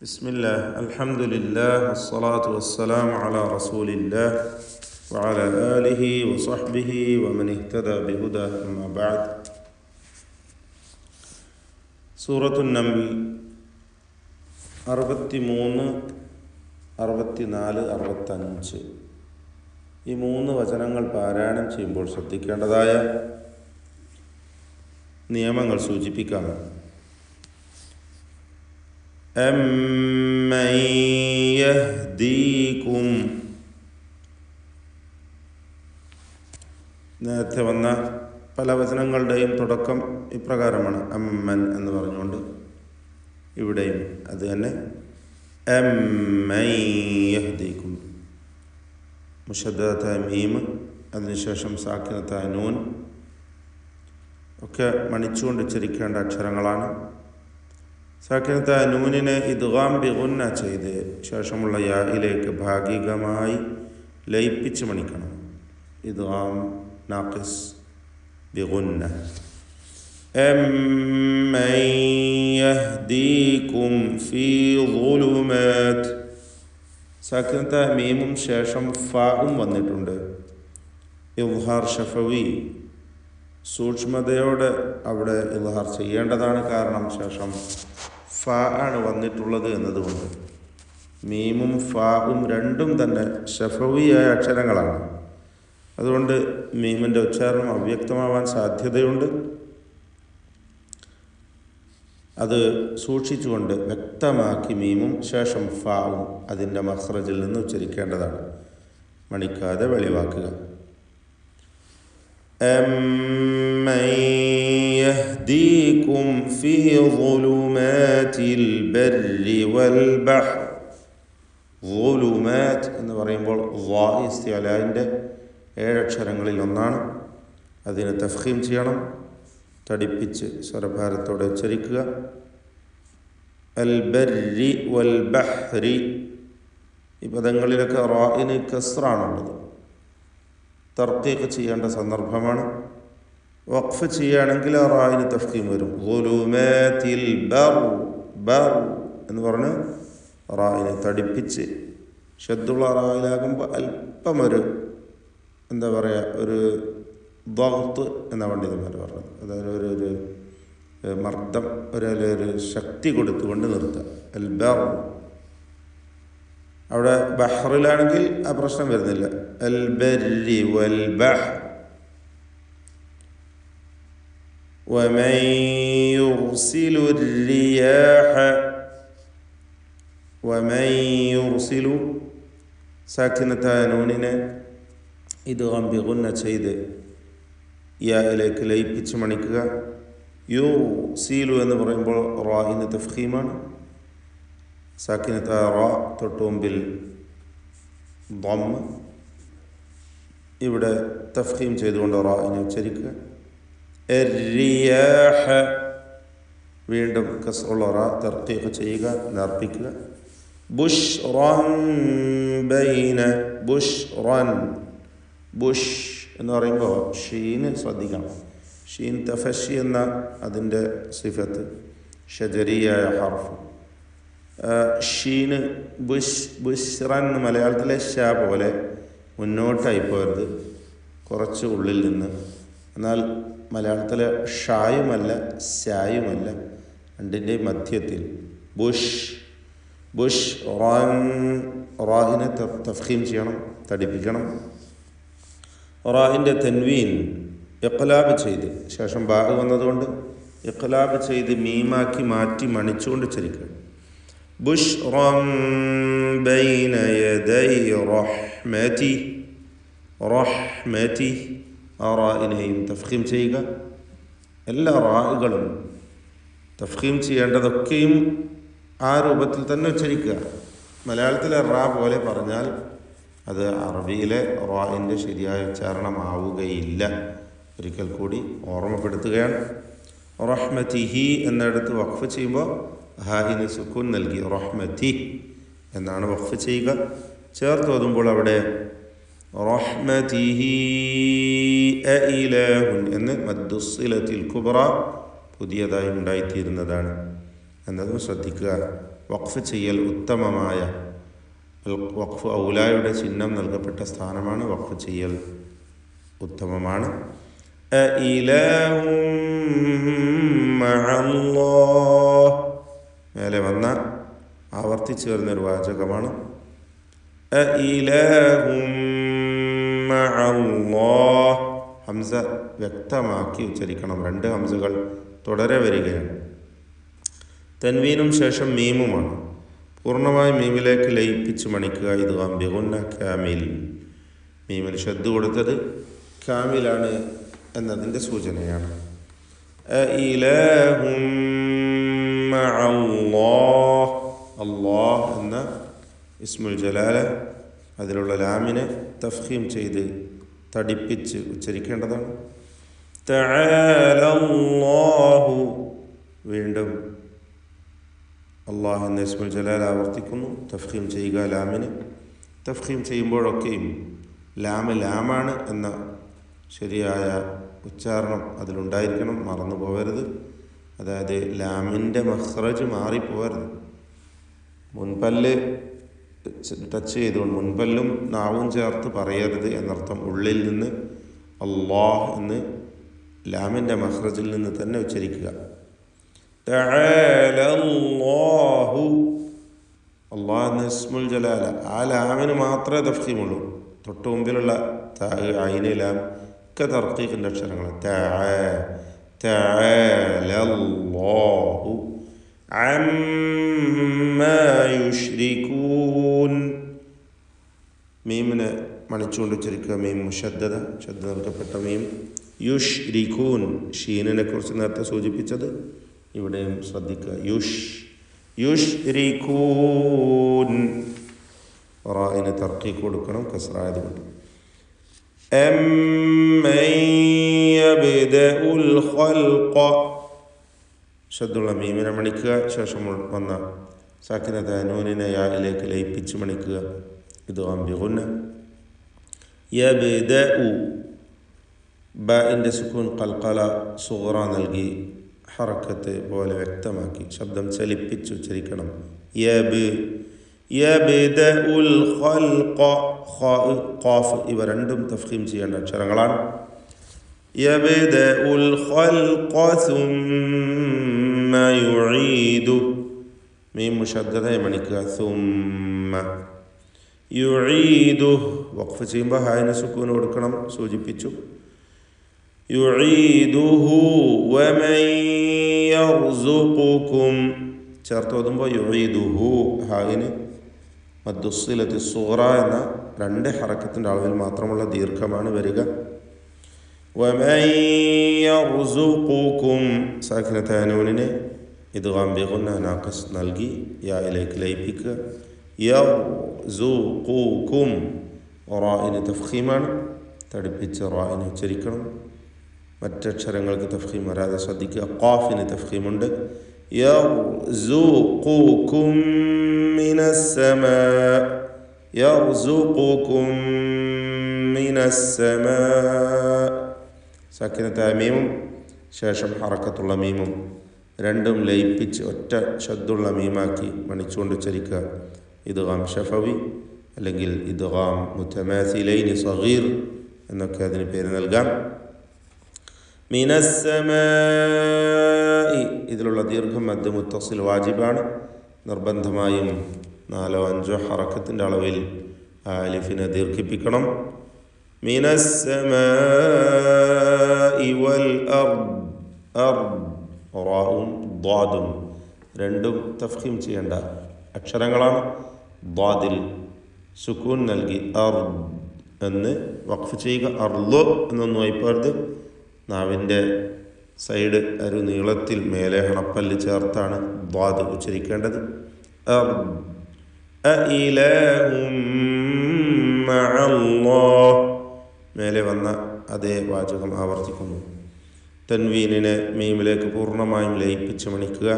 ബിസ്മില്ലാഹ് അൽഹംദുലില്ലാഹ് വസ്സലാത്തു വസ്സലാമു അലാ റസൂലില്ലാഹ് വഅലാ ആലിഹി വസഹ്ബിഹി വമൻ ഇഹ്തദാ ബിഹുദാഹു അമ്മാ ബഅദ്. സൂറത്തുൻ നംൽ 63, 64, 65 ഈ 3 വചനങ്ങൾ പാരായണം ചെയ്യുമ്പോൾ ശ്രദ്ധിക്കേണ്ടതായ നിയമങ്ങൾ സൂചിപ്പിക്കാം. അമ്മൻ യഹ്ദീകും, നേരത്തെ വന്ന പല വചനങ്ങളുടെയും തുടക്കം ഇപ്രകാരമാണ്, അമ്മൻ എന്ന് പറഞ്ഞുകൊണ്ട് ഇവിടെയും അത് തന്നെ. അമ്മൻ യഹ്ദീകും, മുശദ്ദദത്തായ മീം, അതിനുശേഷം സാക്കിനത്തായ നൂൻ ഒക്കെ മണിച്ചുകൊണ്ട് ഉച്ചരിക്കേണ്ട അക്ഷരങ്ങളാണ്. സാക്കിനത്തായ നൂനിനെ ഇദ്ഗാം ബിഗുന്ന ചെയ്ത് ശേഷമുള്ള യായിലേക്ക് ഭാഗികമായി ലയിപ്പിച്ച് മണിക്കണം. ഇദ്ഗാം നാഖിസ് ബിഗുന്ന. അമ്മൻ യഹ്ദീകും ഫീ ളുലുമാത്, സാക്കിനത്തായ മീമും ശേഷം ഫാഉം വന്നിട്ടുണ്ട്. ഇദ്ഹാർ ഷഫവി, സൂക്ഷ്മതയോടെ അവിടെ ഇദ്ഹാർ ചെയ്യേണ്ടതാണ്. കാരണം ശേഷം ഫാ ആണ് വന്നിട്ടുള്ളത് എന്നതുകൊണ്ട്. മീമും ഫാവും രണ്ടും തന്നെ ഷഫവിയായ അക്ഷരങ്ങളാണ്. അതുകൊണ്ട് മീമിൻ്റെ ഉച്ചാരണം അവ്യക്തമാവാൻ സാധ്യതയുണ്ട്. അത് സൂക്ഷിച്ചുകൊണ്ട് വ്യക്തമാക്കി മീമും ശേഷം ഫാവും അതിൻ്റെ മഖ്റജിൽ നിന്ന് ഉച്ചരിക്കേണ്ടതാണ്, മണിക്കാതെ വെളിവാക്കുക. അമ്മൻ യഹ്ദീകും ഫീ ളുലുമാതിൽ ബർരി വൽ ബഹ്ർ. ളുലുമാത് എന്ന് പറയുമ്പോൾ ഇസ്തിഅലാഇൻ്റെ 7 അക്ഷരങ്ങളിൽ ഒന്നാണ്. അതിനെ തഫ്ഖീം ചെയ്യണം, തടിപ്പിച്ച് സ്വരഭാരത്തോടെ ഉച്ചരിക്കുക. അൽ ബർരി വൽ ബഹ്രി, ഈ പദങ്ങളിലൊക്കെ റാഇന് കസ്റാണുള്ളത്. തർക്കീഖ് ചെയ്യേണ്ട സന്ദർഭമാണ്. വഖഫ് ചെയ്യുകയാണെങ്കിൽ ആ റായിന് തഫ്ഖീം വരും. ളുലുമാതിൽ ബർ എന്ന് പറഞ്ഞ് റായിനെ തടിപ്പിച്ച് ഷദ്ദുള്ള റായിലാകുമ്പോൾ അല്പം ഒരു എന്താ പറയുക, ഒരു ദഗ്ത്ത് എന്ന പണ്ഡിതന്മാർ പറഞ്ഞത്, അതായത് ഒരു മർദ്ദം, ഒരു ശക്തി കൊടുത്തുകൊണ്ട് നിർത്തുക. അൽ ബർ. അവിടെ ബഹ്റിലാണെങ്കിൽ ആ പ്രശ്നം വരുന്നില്ല. അൽ ബർരി വൽ ബഹ്ർ. വമൻ യുർസിലു الرِّيَاحَ, വമൻ യുർസിലു സാക്കിനത്തായ നൂനിനെ ഇദ്ഗാം ബിഗുന്ന ചെയ്ത് യായിലേക്ക് ലയിപ്പിച്ച് മണിക്കുക. യുർസിലു എന്ന് പറയുമ്പോൾ റാഇന് തഫ്ഖീമാണ്. സാക്കിനത്തായ റാ തൊട്ടുമുമ്പിൽ ദം, ഇവിടെ തഫ്ഖീം ചെയ്തുകൊണ്ട് റാഇനെ ഉച്ചരിക്കുക. الرِّيَاحَ, വീണ്ടും കസ്റുള്ള റാ തർഖീഖ് ചെയ്യുക, നേർപ്പിക്കുക. ബുശ്റൻ ബൈന, ബുശ്റൻ, ബുഷ് എന്ന് പറയുമ്പോൾ ഷീന് ശ്രദ്ധിക്കണം. ഷീൻ തഫഷി എന്ന അതിൻ്റെ സിഫത്ത് ഷജരിയായ ഹർഫ്. ഷീന് ബുശ്റൻ മലയാളത്തിലെ ഷാ പോലെ മുന്നോട്ടായി പോയത്, കുറച്ച് ഉള്ളിൽ നിന്ന്. എന്നാൽ മലയാളത്തിലെ ഷായുമല്ല ശായുമല്ല, രണ്ടിൻ്റെ മധ്യത്തിൽ. ബുഷ് റാഹിനെ തഫ്ഖീം ചെയ്യണം, തടിപ്പിക്കണം. റാഹിൻ്റെ തൻവീൻ ഇഖ്ലാബ് ചെയ്ത് ശേഷം ബാ വന്നതുകൊണ്ട് ഇഖ്ലാബ് ചെയ്ത് മീമാക്കി മാറ്റി മണിച്ചുകൊണ്ട് ഉച്ചരിക്കുക. ബുശ്റൻ ബൈന യദൈ റഹ്മതി, റഹ്മതി. ആ റായിനെയും തഫ്ഖീം ചെയ്യുക. എല്ലാ റാകളും തഫ്ഖീം ചെയ്യേണ്ടതൊക്കെയും ആ രൂപത്തിൽ തന്നെ ഉച്ചരിക്കുക. മലയാളത്തിലെ റാ പോലെ പറഞ്ഞാൽ അത് അറബിയിലെ റായിൻ്റെ ശരിയായ ഉച്ചാരണമാവുകയില്ല. ഒരിക്കൽ കൂടി ഓർമ്മപ്പെടുത്തുകയാണ്. റഹ്മതിഹി എന്നിടത്ത് വഖഫ് ചെയ്യുമ്പോൾ ഹായിന് സുക്കൂൻ നൽകി റഹ്മതി എന്നാണ് വഖഫ് ചെയ്യുക. ചേർത്ത് ഓതുമ്പോൾ അവിടെ റഹ്മതിഹി അഇലാഹുൻ എന്ന് മദ്ദുസ്സിലത്തിൽ കുബ്ര പുതിയതായി ഉണ്ടായിത്തീരുന്നതാണ്. എന്നതും ശ്രദ്ധിക്കുക. വഖഫ് ചെയ്യൽ ഉത്തമമായ വഖഫ് ഔലായുടെ ചിഹ്നം നൽകപ്പെട്ട സ്ഥാനമാണ്. വഖഫ് ചെയ്യൽ ഉത്തമമാണ്. അഇലാഹും മഅല്ലാഹ് മേലെ വന്ന ആവർത്തിച്ചു വരുന്നൊരു വാചകമാണ്. അഇലാഹും മഅല്ലാഹ്. ഹംസ വ്യക്തമാക്കി ഉച്ചരിക്കണം. 2 ഹംസകൾ തുടരെ വരികയാണ്. തൻവീനും ശേഷം മീമുമാണ്. പൂർണ്ണമായി മീമിലേക്ക് ലയിപ്പിച്ച് മണിക്കുക. ഇദ്ഗാം ബിഗുന്ന കാമിൽ. മീമിൽ ഷദ്ദ് കൊടുത്തത് കാമിലാണ് എന്നതിൻ്റെ സൂചനയാണ്. അഇലാഹും മഅല്ലാഹ്. അല്ലാഹ് എന്ന ഇസ്മുൽ ജലാല അതിലുള്ള ലാമിനെ തഫ്ഖീം ചെയ്ത് തടിപ്പിച്ച് ഉച്ചരിക്കേണ്ടതാണ്. തആല അല്ലാഹു. വീണ്ടും അള്ളാഹ് എന്ന ഇസ്മുൽ ജലാൽ ആവർത്തിക്കുന്നു. തഫ്ഖീം ചെയ്യുക ലാമിന്. തഫ്ഖീം ചെയ്യുമ്പോഴൊക്കെയും ലാമാണ് എന്ന ശരിയായ ഉച്ചാരണം അതിലുണ്ടായിരിക്കണം. മറന്നു പോകരുത്. അതായത് ലാമിൻ്റെ മഖ്റജ് മാറിപ്പോകരുത്. മുൻപല്ല് ടച്ച് ചെയ്തുകൊണ്ട് മുൻപല്ലും നാവും ചേർത്ത് പറയരുത് എന്നർത്ഥം. ഉള്ളിൽ നിന്ന് അല്ലാഹ് എന്ന് ലാമിൻ്റെ മഖ്റജിൽ നിന്ന് തന്നെ ഉച്ചരിക്കുക. തആല അല്ലാഹു. അല്ലാഹ് എന്ന ഇസ്മുൽ ജലാല ആ ലാമിന് മാത്രമേ തഫ്ഖീമുള്ളൂ. തൊട്ട് മുമ്പിലുള്ള ഐന് ലാം ഒക്കെ തർക്കീഖിൻ്റെ അക്ഷരങ്ങൾ. തആല അല്ലാഹു അമ്മാ യുശ്രികൂൻ. മീമിനെ മണിച്ചുകൊണ്ട് ഉച്ചരിക്കുക. മീം മുശദ്ദദ, ശബ്ദ നൽകപ്പെട്ട മീം. യുശ്രികൂൻ, ഷീനിനെ കുറിച്ച് നേരത്തെ സൂചിപ്പിച്ചത് ഇവിടെയും ശ്രദ്ധിക്കുക. യുശ്രികൂൻ. റായിന് തർക്കീഖ് കൊടുക്കണം, കസ്റായതുകൊണ്ട്. അമ്മൻ യബ്ദഉൽ ഖൽഖ. ശദ്ദുള്ള മീമിനെ മണിക്കുക. ശേഷം വന്ന സാക്കിനത നൂനിനെ യായിലേക്ക് ലയിപ്പിച്ച് മണിക്കുക. ഇദ്ഗാം ബിഗുന്ന. യബ്ദഉ. ബാഇൻ്റെ സുക്കൂൻ ഖൽഖല സുഗ്റ നൽകി ഹറക്കത്ത് പോലെ വ്യക്തമാക്കി ശബ്ദം ചലിപ്പിച്ച് ഉച്ചരിക്കണം. യബ്ദഉൽ ഖൽഖ. ഖാഫ് ഇവ രണ്ടും തഫ്ഖീം ചെയ്യേണ്ട അക്ഷരങ്ങളാണ്. യബ്ദഉൽ ഖൽഖ സുമ്മ യുഈദു. മീം മുശദ്ദദയെ മണിക്കുക. സുമ്മ യുഈദു. വഖഫ് ചെയ്യുമ്പോൾ ഹായിന് സുക്കൂൻ കൊടുക്കണം, സൂചിപ്പിച്ചു. യുഈദുഹു വമൻ യർസുഖുകും. ചേർത്തോതുമ്പോൾ യുഈദുഹു ഹായിന് മദ്ദുസ്സിലത്തി സുഗ്റ എന്ന 2 ഹറക്കത്തിൻ്റെ അളവിൽ മാത്രമുള്ള ദീർഘമാണ് വരിക. വമൻ യർസുഖുകും സാക്കിനത നൂനിനെ ഇദ്ഗാം ബിഗുന്ന നാഖിസ് നൽകി യായിലേക്ക് ലയിപ്പിക്കുക. യർസുഖുകും. റായിന് തഫ്ഖീമാണ്. തടിപ്പിച്ച് റായിന് ഉച്ചരിക്കണം. മറ്റക്ഷരങ്ങൾക്ക് തഫ്ഖീം വരാതെ ശ്രദ്ധിക്കുക. ഖാഫിന് തഫ്ഖീമുണ്ട്. യർസുഖുകും മിനസ്സമാ. യർസുഖുകും മിനസ്സമാ. സാക്കിനത്തായ മീമും ശേഷം ഹറക്കത്തുള്ള മീമും രണ്ടും ലയിപ്പിച്ച് ഒറ്റ ശബ്ദുള്ള മീമാക്കി മണിച്ചുകൊണ്ട് ഉച്ചരിക്കുക. ഇദ്ഗാം ഷഫവി അല്ലെങ്കിൽ ഇദ്ഗാം മുതമാസിലൈനി സഗീർ എന്നൊക്കെ അതിന് പേര് നൽകാം. മിനസ്സമായി. ഇതിലുള്ള ദീർഘം മദ് മുത്തസിൽ വാജിബാണ്. നിർബന്ധമായും 4-5 ഹറക്കത്തിൻ്റെ അളവിൽ ആലിഫിനെ ദീർഘിപ്പിക്കണം. മിനസ്സമായി വൽ അർദ്. റാഉം ദ്വാദും രണ്ടും തഫ്ഖീം ചെയ്യേണ്ട അക്ഷരങ്ങളാണ്. ദ്വാദിൽ സുക്കൂൻ നൽകി അർദ് എന്ന് വഖഫ് ചെയ്യുക. അർള് എന്നൊന്നും വായിപ്പരുത്. നാവിൻ്റെ സൈഡ് ഒരു നീളത്തിൽ മേലെ ഹണപ്പല്ല് ചേർത്താണ് ദ്വാദ് ഉച്ചരിക്കേണ്ടത്. അഇലാഹും മഅല്ലാഹ്. മേലെ വന്ന അതേ വാചകം ആവർത്തിക്കുന്നു. തൻവീനിനെ മീമിലേക്ക് പൂർണ്ണമായും ലയിപ്പിച്ച് മണിക്കുക.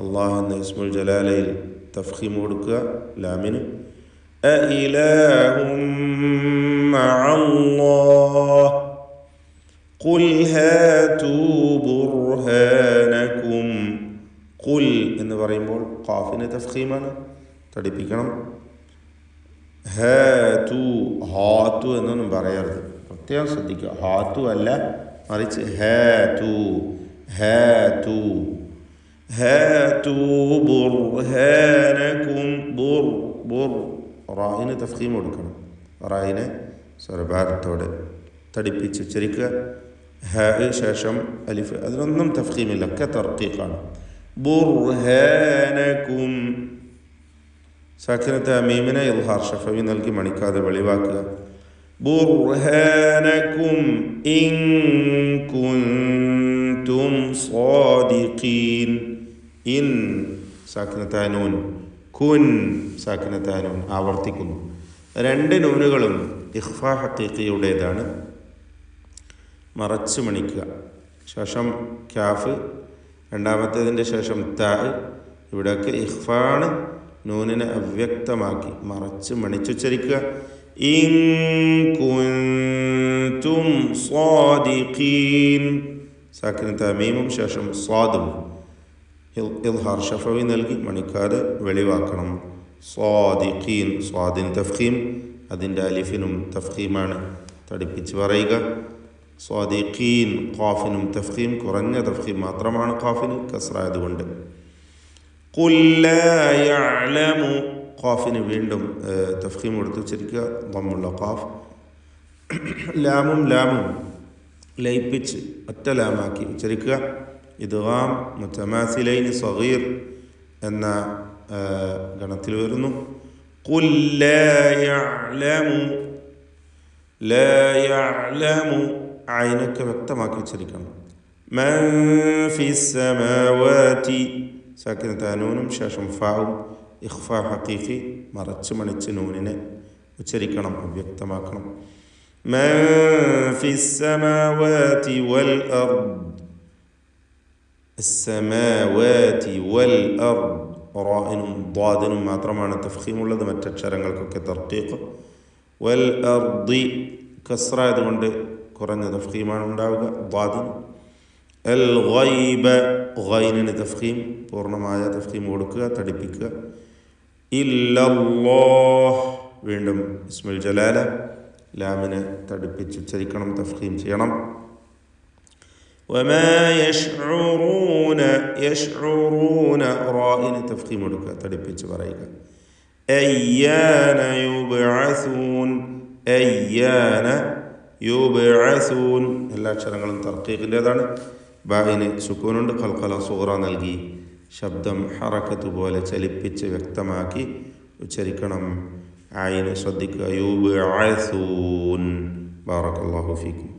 അല്ലാഹ് എന്ന ഇസ്മുൽ ജലാലയിൽ തഫ്ഖീം കൊടുക്കുക ലാമിന്. അഇലാഹും മഅല്ലാഹ്. ഖുൽ ഹാതു ബുർഹാനകും. ഖുൽ എന്ന് പറയുമ്പോൾ ഖാഫിന് തഫ്ഖീമാണ്, തടിപ്പിക്കണം. ഹാതു, ഹാതു എന്നൊന്നും പറയരുത്, പ്രത്യേകം ശ്രദ്ധിക്കുക. ഹാതു അല്ല, മറിച്ച് ഹാതു, ഹാതു. ഹാതു ബുർഹാനകും, ബുർ, ബുർ. റായിന് തഫ്ഖീം കൊടുക്കണം, റായിനെ സ്വരഭാരത്തോടെ തടിപ്പിച്ച് ഉച്ചരിക്കുക. ഹാ ശേഷം അലിഫ്, അതിനൊന്നും തഫ്ഖീമില്ല, ഒക്കെ തർക്കീഖാണ്. ബുർഹാനകും. സാക്കിനത്തെ മീമിനെ ഇൽഹാർ ഷഫവി നൽകി മണിക്കാതെ വെളിവാക്കുക. ബുർഹാനകും ഇൻ കുൻതും സ്വാദിഖീൻ. ഇൻ സാക്കിനത്തെ നൂൻ, കുൻ സാക്കിനത്തെ നൂൻ ആവർത്തിക്കുന്നു. രണ്ട് നൂനുകളും ഇഖ്ഫാ ഹഖീഖിയുടേതാണ്, മറച്ച് മണിക്കുക. ശേഷം കാഫ്, രണ്ടാമത്തേതിൻ്റെ ശേഷം താ. ഇവിടെയൊക്കെ ഇഖ്ഫാണ്, നൂനിനെ അവ്യക്തമാക്കി മറച്ച് മണിച്ചുച്ചരിക്കുക. ഇൻ കുൻതും സ്വാദിഖീൻ. സാക്കിനത്തെ മീമും ശേഷം സ്വാദും ഇൽഹാർ ഷഫവി നൽകി മണിക്കാതെ വെളിവാക്കണം. സ്വാദിഖീൻ, സ്വാദിൻ തഫ്ഖീം, അതിൻ്റെ അലിഫിനും തഫ്ഖീമാണ്, തടിപ്പിച്ച് പറയുക. സ്വാദിഖീൻ, ഖാഫിനും തഫ്ഖീം, കുറഞ്ഞ തഫ്ഖീം മാത്രമാണ് ഖാഫിന്, കസ്റായതുകൊണ്ട്. ഖുൽ ലാ യഅലമു, ഖാഫിന് വീണ്ടും തഫ്ഖീം കൊടുത്ത് ഉച്ചരിക്കുക, ദമ്മുള്ള ഖാഫ്. ലാമും ലാമും ലയിപ്പിച്ച് ഒറ്റ ലാമാക്കി ഉച്ചരിക്കുക. ഇദ്ഗാം മുതമാസിലൈൻ സഗീർ എന്ന ഗണത്തിൽ വരുന്നു. ഖുൽ ലാ യഅലമു, ലാ യഅലമു, ഐനൊക്കെ വ്യക്തമാക്കി ഉച്ചരിക്കണം. മൻ ഫിസ് സമാവാതി, സാക്കിനത്തെ നൂനും ശേഷം ഫാവും ഇഖ്ഫാ ഹഖീഖി, മറച്ച് മണിച്ച് നൂനിനെ ഉച്ചരിക്കണം, അവ്യക്തമാക്കണം. മൻ ഫിസ് സമാവാതി വൽ അർദ്, അസ്സമാവാതി വൽ അർദ്. റാഇനും ദ്വാദിനും മാത്രമാണ് തഫ്ഖീമുള്ളത്, മറ്റക്ഷരങ്ങൾക്കൊക്കെ തർക്കീഖ്. വൽ അർദി കസ്റായതുകൊണ്ട് കുറഞ്ഞ തഫ്ഖീമാണ് ഉണ്ടാവുക ദ്വാദിന്. അൽ ഗൈബ, ഗൈനിന് തഫ്ഖീം, പൂർണ്ണമായ തഫ്ഖീം കൊടുക്കുക, തടിപ്പിക്കുക. ഇല്ലല്ലാഹ്, വീണ്ടും ഇസ്മുൽ ജലാല, ലാമിനെ തടിപ്പിച്ച് ഉച്ചരിക്കണം, തഫ്ഖീം ചെയ്യണം. വമാ യശ്ഉറൂന, യശ്ഉറൂന റാഇന് തഫ്ഖീം കൊടുക്കുക, തടിപ്പിച്ച് പറയുക. അയ്യാന യുബ്അസൂൻ, അയ്യാന യുബ്അസൂൻ. എല്ലാ അക്ഷരങ്ങളും തർക്കീഖിൻ്റേതാണ്. ബാഇന് സുക്കൂനുണ്ട്, ഖൽഖല സുഗ്റ നൽകി ശബ്ദം ഹറക്കത്ത് പോലെ ചലിപ്പിച്ച് വ്യക്തമാക്കി ഉച്ചരിക്കണം. ഐന് ശ്രദ്ധിക്കുക. യുബ്അസൂൻ. ബാറക്കല്ലാഹു ഫീക്കും.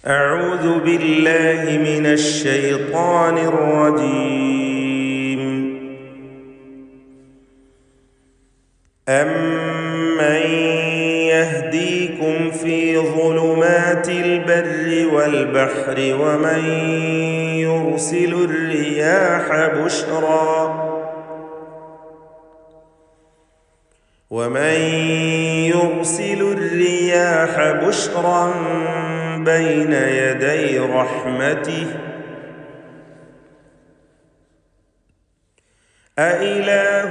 أعوذ بالله من الشيطان الرجيم. أمن يهديكم في ظلمات البر والبحر ومن يرسل الرياح بشرا بين يدي رحمته أإله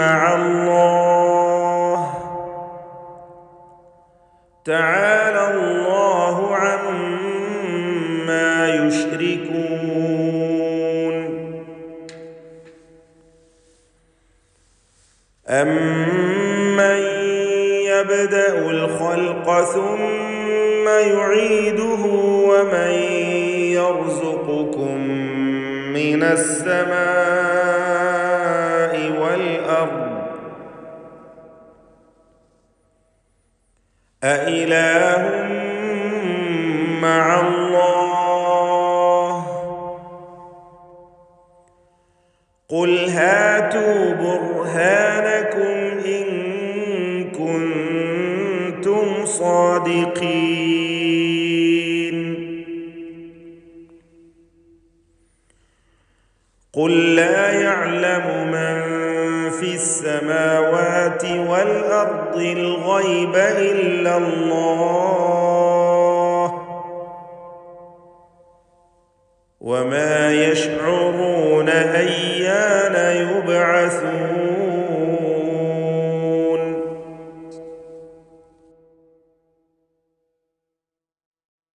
مع الله تعالى الله عما يشركون. أمن يبدأ الخلق ثم يعيده ومن يرزقكم من السماء والأرض أإله مع الله قل هاتوا برهانكم إن كنتم صادقين. قل لا يعلم من في السماوات والأرض الغيب إلا الله وما يشعرون أيان يبعثون